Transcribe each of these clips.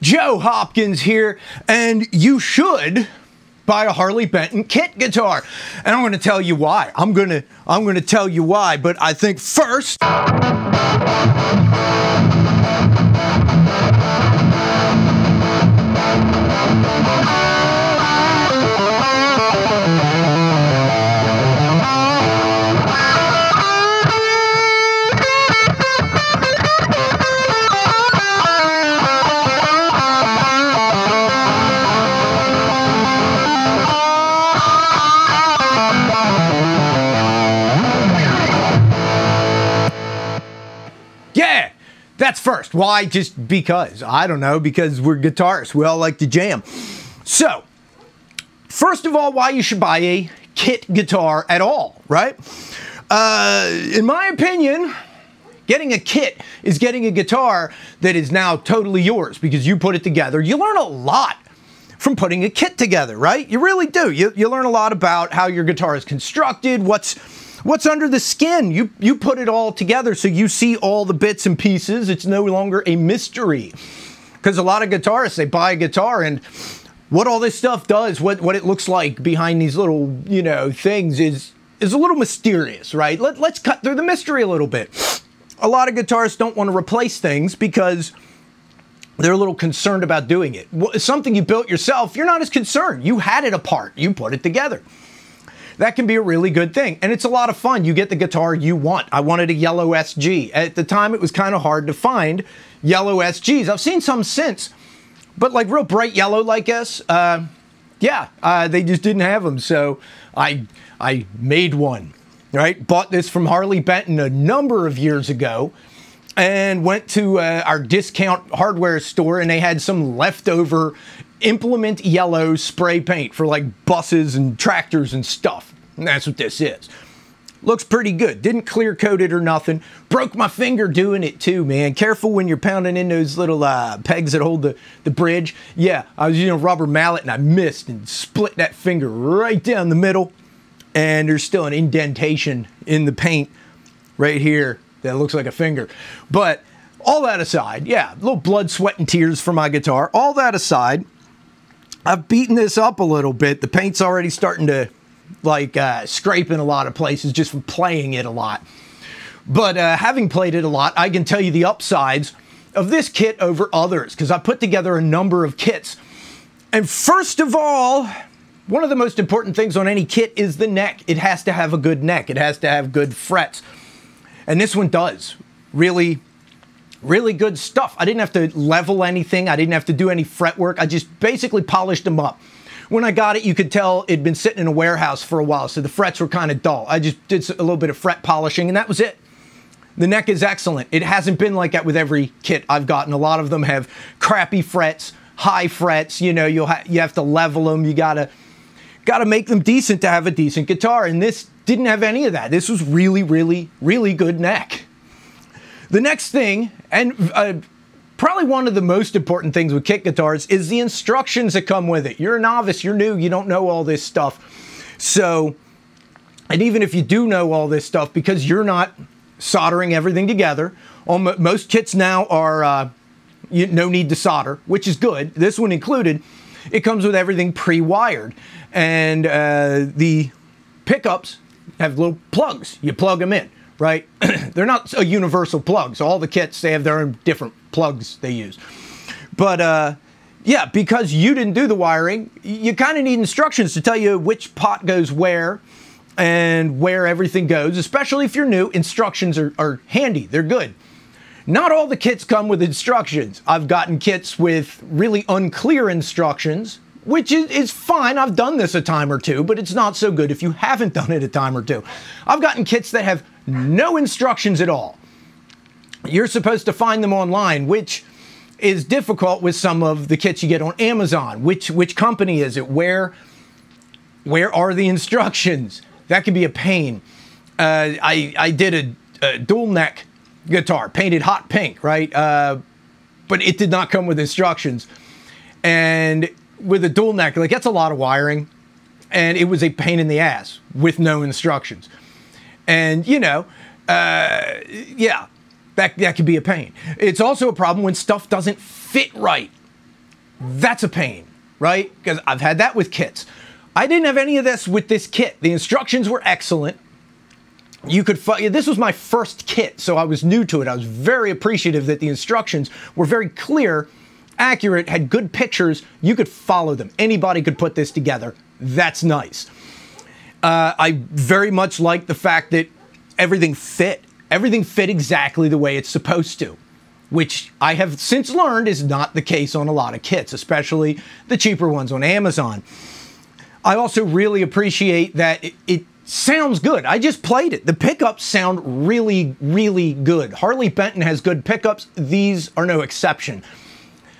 Joe Hopkins here, and you should buy a Harley Benton Kit guitar. And I'm going to tell you why. I'm going to tell you why, but I think first that's first. Why? Just because. I don't know, because we're guitarists. We all like to jam. So, first of all, why you should buy a kit guitar at all, right? In my opinion, getting a kit is getting a guitar that is now totally yours because you put it together. You learn a lot from putting a kit together, right? You really do. You learn a lot about how your guitar is constructed, what's under the skin. You put it all together so you see all the bits and pieces. It's no longer a mystery. Because a lot of guitarists, they buy a guitar and what all this stuff does, what it looks like behind these little, things is a little mysterious, right? Let's cut through the mystery a little bit. A lot of guitarists don't want to replace things because they're a little concerned about doing it. Something you built yourself, you're not as concerned. You had it apart. You put it together. That can be a really good thing, and it's a lot of fun. You get the guitar you want. I wanted a yellow SG. At the time, it was kind of hard to find yellow SGs. I've seen some since, but like real bright yellow like this, they just didn't have them, so I made one, right? Bought this from Harley Benton a number of years ago, and went to our discount hardware store, and they had some leftover implement yellow spray paint for like buses and tractors and stuff. And that's what this is. Looks pretty good. Didn't clear coat it or nothing. Broke my finger doing it too, man. Careful when you're pounding in those little pegs that hold the bridge. Yeah, I was using a rubber mallet and I missed and split that finger right down the middle. And there's still an indentation in the paint right here that looks like a finger. But all that aside, yeah, a little blood, sweat, and tears for my guitar. All that aside, I've beaten this up a little bit. The paint's already starting to scrape in a lot of places just from playing it a lot. But having played it a lot, I can tell you the upsides of this kit over others because I put together a number of kits. And first of all, one of the most important things on any kit is the neck. It has to have a good neck. It has to have good frets. And this one does. Really good stuff. I didn't have to level anything. I didn't have to do any fret work. I just basically polished them up. When I got it, you could tell it'd been sitting in a warehouse for a while, so the frets were kind of dull. I just did a little bit of fret polishing, and that was it. The neck is excellent. It hasn't been like that with every kit I've gotten. A lot of them have crappy frets, high frets. You have to level them. You gotta make them decent to have a decent guitar, and this didn't have any of that. This was really good neck. The next thing, and probably one of the most important things with kit guitars, is the instructions that come with it. You're a novice, you're new, you don't know all this stuff. So, and even if you do know all this stuff, because you're not soldering everything together, most kits now are no need to solder, which is good. This one included. It comes with everything pre-wired. And the pickups have little plugs. You plug them in. Right? They're not a universal plug. So all the kits, they have their own different plugs they use. But yeah, because you didn't do the wiring, you kind of need instructions to tell you which pot goes where and where everything goes. Especially if you're new, instructions are handy. They're good. Not all the kits come with instructions. I've gotten kits with really unclear instructions, which is fine. I've done this a time or two, but it's not so good if you haven't done it a time or two. I've gotten kits that have no instructions at all. You're supposed to find them online, which is difficult with some of the kits you get on Amazon. Which company is it? Where are the instructions? That can be a pain. I did a dual neck guitar, painted hot pink, right? But it did not come with instructions. And with a dual neck, that's a lot of wiring, and it was a pain in the ass with no instructions. And, yeah, that could be a pain. It's also a problem when stuff doesn't fit right. That's a pain, right? Because I've had that with kits. I didn't have any of this with this kit. The instructions were excellent. This was my first kit, so I was new to it. I was very appreciative that the instructions were very clear, accurate, had good pictures. You could follow them. Anybody could put this together. That's nice. I very much like the fact that everything fit. Everything fit exactly the way it's supposed to, which I have since learned is not the case on a lot of kits, especially the cheaper ones on Amazon. I also really appreciate that it sounds good. I just played it. The pickups sound really, really good. Harley Benton has good pickups. These are no exception.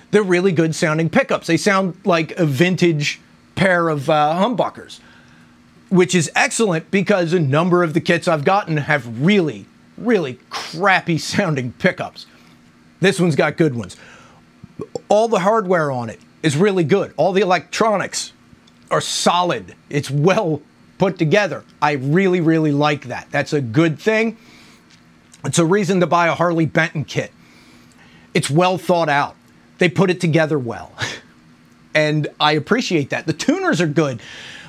They're really good sounding pickups. They sound like a vintage pair of humbuckers, which is excellent because a number of the kits I've gotten have really, really crappy sounding pickups. This one's got good ones. All the hardware on it is really good. All the electronics are solid. It's well put together. I really, really like that. That's a good thing. It's a reason to buy a Harley Benton kit. It's well thought out. They put it together well. And I appreciate that. The tuners are good.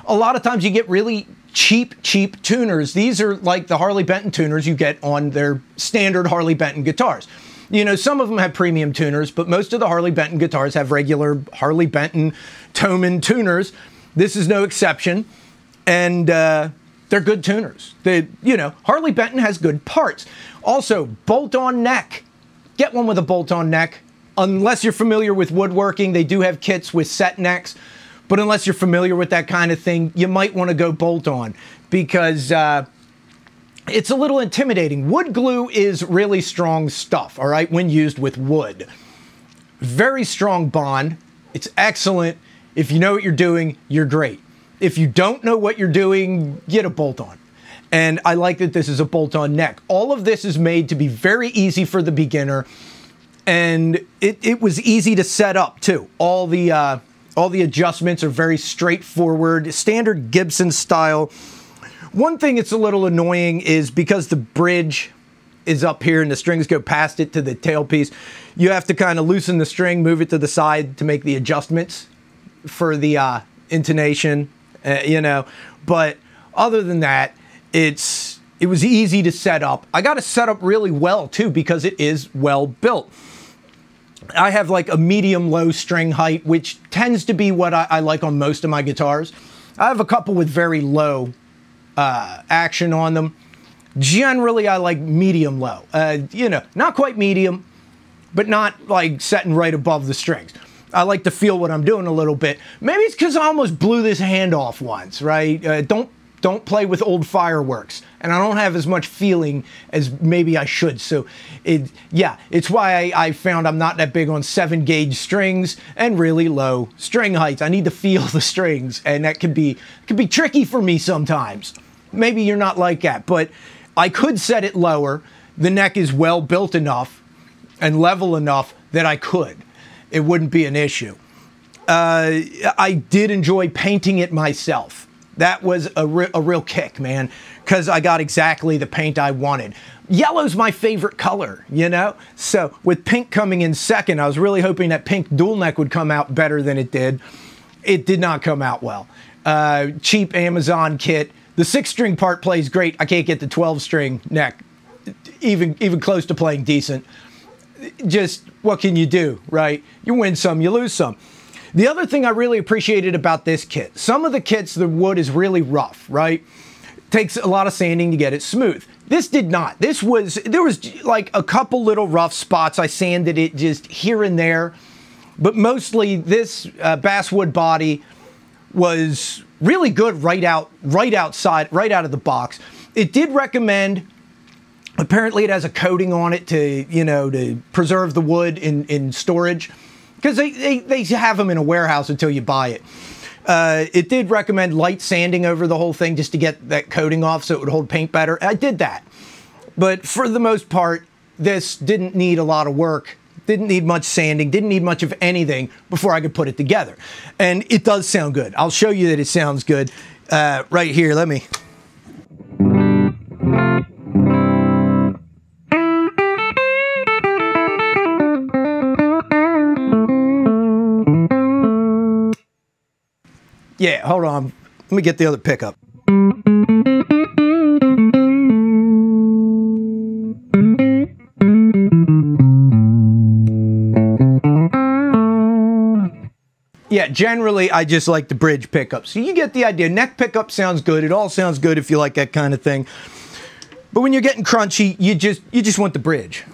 A lot of times you get really cheap tuners. These are like the Harley Benton tuners you get on their standard Harley Benton guitars. You know, some of them have premium tuners, but most of the Harley Benton guitars have regular Harley Benton Thomann tuners. This is no exception, and they're good tuners. Harley Benton has good parts. Also, bolt-on neck. Get one with a bolt-on neck. Unless you're familiar with woodworking, they do have kits with set necks, but unless you're familiar with that kind of thing, you might want to go bolt-on because it's a little intimidating. Wood glue is really strong stuff, all right, when used with wood. Very strong bond. It's excellent. If you know what you're doing, you're great. If you don't know what you're doing, get a bolt-on. And I like that this is a bolt-on neck. All of this is made to be very easy for the beginner, and it was easy to set up too. All the adjustments are very straightforward, standard Gibson style. One thing that's a little annoying is because the bridge is up here and the strings go past it to the tailpiece, you have to kind of loosen the string, move it to the side to make the adjustments for the intonation, but other than that, it was easy to set up. I got it set up really well too because it is well built. I have like a medium-low string height, which tends to be what I like on most of my guitars. I have a couple with very low action on them. Generally, I like medium-low. Not quite medium, but not like setting right above the strings. I like to feel what I'm doing a little bit. Maybe it's because I almost blew this hand off once, right? Don't play with old fireworks, and I don't have as much feeling as maybe I should. So, it's why I found I'm not that big on 7-gauge strings and really low string heights. I need to feel the strings, and that could be tricky for me sometimes. Maybe you're not like that, but I could set it lower. The neck is well built enough and level enough that I could. It wouldn't be an issue. I did enjoy painting it myself. That was a real kick, man, because I got exactly the paint I wanted. Yellow's my favorite color, So with pink coming in second, I was really hoping that pink dual neck would come out better than it did. It did not come out well. Cheap Amazon kit. The 6-string part plays great. I can't get the 12-string neck even close to playing decent. Just what can you do, right? You win some, you lose some. The other thing I really appreciated about this kit, some of the kits, the wood is really rough, right? Takes a lot of sanding to get it smooth. This did not. There was like a couple little rough spots. I sanded it just here and there, but mostly this basswood body was really good right out of the box. It did recommend, apparently it has a coating on it to preserve the wood in storage, because they have them in a warehouse until you buy it. It did recommend light sanding over the whole thing just to get that coating off so it would hold paint better. I did that. But for the most part, this didn't need a lot of work, didn't need much sanding, didn't need much of anything before I could put it together. And it does sound good. I'll show you that it sounds good right here. Let me... Yeah, hold on. Let me get the other pickup. Yeah, generally I just like the bridge pickup. So you get the idea. Neck pickup sounds good. It all sounds good if you like that kind of thing. But when you're getting crunchy, you just want the bridge.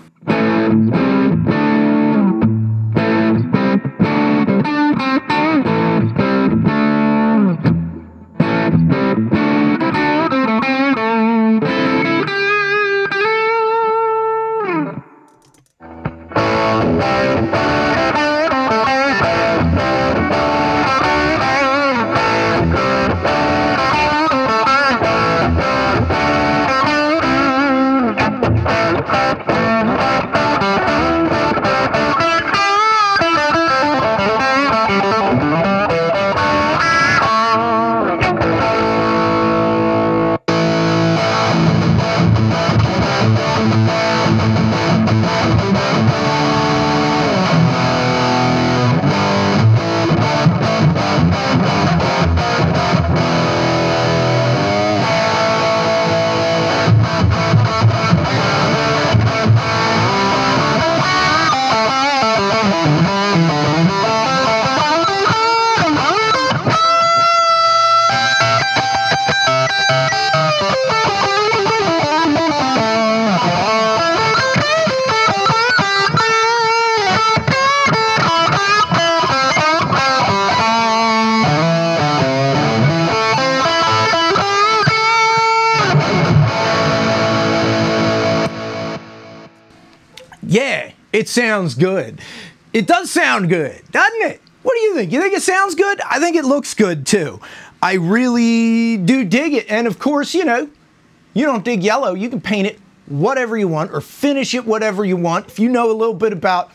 Yeah, it sounds good. It does sound good, doesn't it? What do you think? You think it sounds good? I think it looks good too. I really do dig it. And of course, you know, you don't dig yellow. You can paint it whatever you want or finish it whatever you want. If you know a little bit about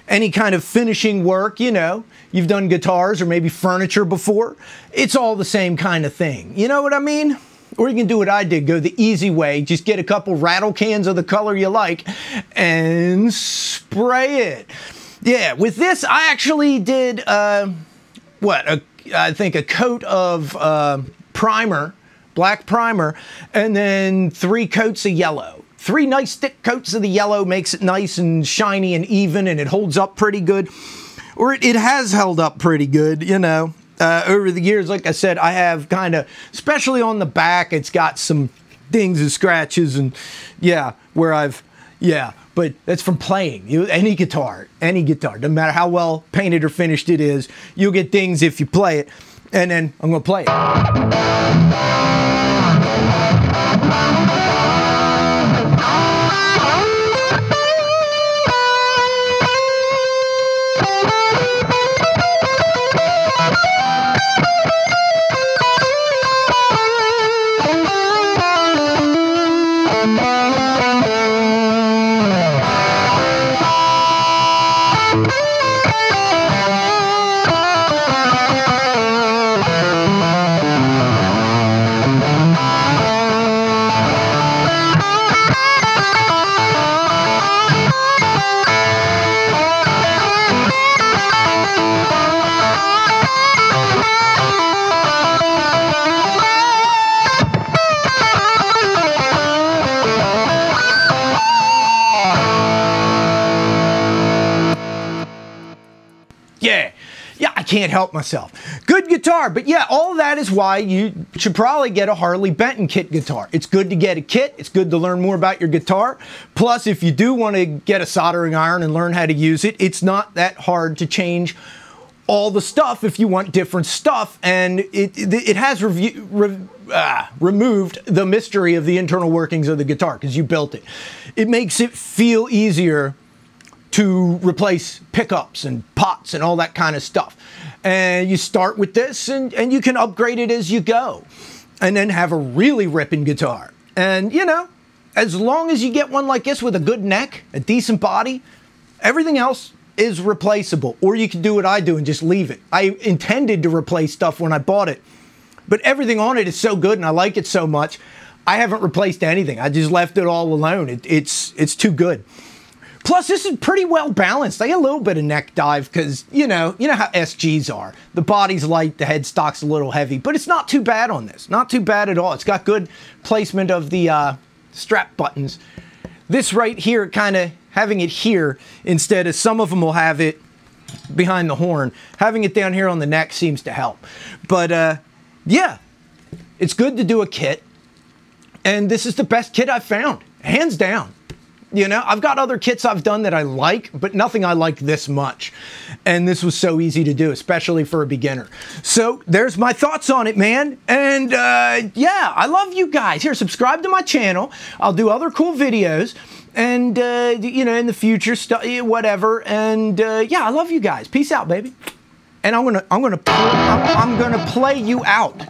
any kind of finishing work, you know, you've done guitars or maybe furniture before, it's all the same kind of thing. You know what I mean? Or you can do what I did, go the easy way, just get a couple rattle cans of the color you like and spray it. Yeah, with this, I actually did, I think a coat of primer, black primer, and then 3 coats of yellow. 3 nice thick coats of the yellow makes it nice and shiny and even, and it holds up pretty good. Or it has held up pretty good, you know. Over the years, like I said, I have kind of, especially on the back, it's got some dings and scratches and, yeah, where I've, yeah, but that's from playing. Any guitar, doesn't matter how well painted or finished it is, you'll get dings if you play it, and then I'm going to play it. Yeah, I can't help myself. Good guitar, but yeah, all that is why you should probably get a Harley Benton Kit guitar. It's good to get a kit. It's good to learn more about your guitar. Plus, if you do want to get a soldering iron and learn how to use it, it's not that hard to change all the stuff if you want different stuff, and it has removed the mystery of the internal workings of the guitar because you built it. It makes it feel easier to replace pickups and pots and all that kind of stuff. And you start with this and you can upgrade it as you go and then have a really ripping guitar. And you know, as long as you get one like this with a good neck, a decent body, everything else is replaceable. Or you can do what I do and just leave it. I intended to replace stuff when I bought it, but everything on it is so good and I like it so much, I haven't replaced anything. I just left it all alone. It's too good. Plus, this is pretty well balanced. I get a little bit of neck dive because, you know how SGs are. The body's light, the headstock's a little heavy, but it's not too bad on this. Not too bad at all. It's got good placement of the strap buttons. This right here, kind of having it here instead of some of them will have it behind the horn. Having it down here on the neck seems to help. But yeah, it's good to do a kit. And this is the best kit I've found, hands down. You know, I've got other kits I've done that I like, but nothing I like this much. And this was so easy to do, especially for a beginner. So there's my thoughts on it, man. And yeah, I love you guys. Here, subscribe to my channel. I'll do other cool videos. And, you know, in the future, whatever. And yeah, I love you guys. Peace out, baby. And I'm gonna play you out.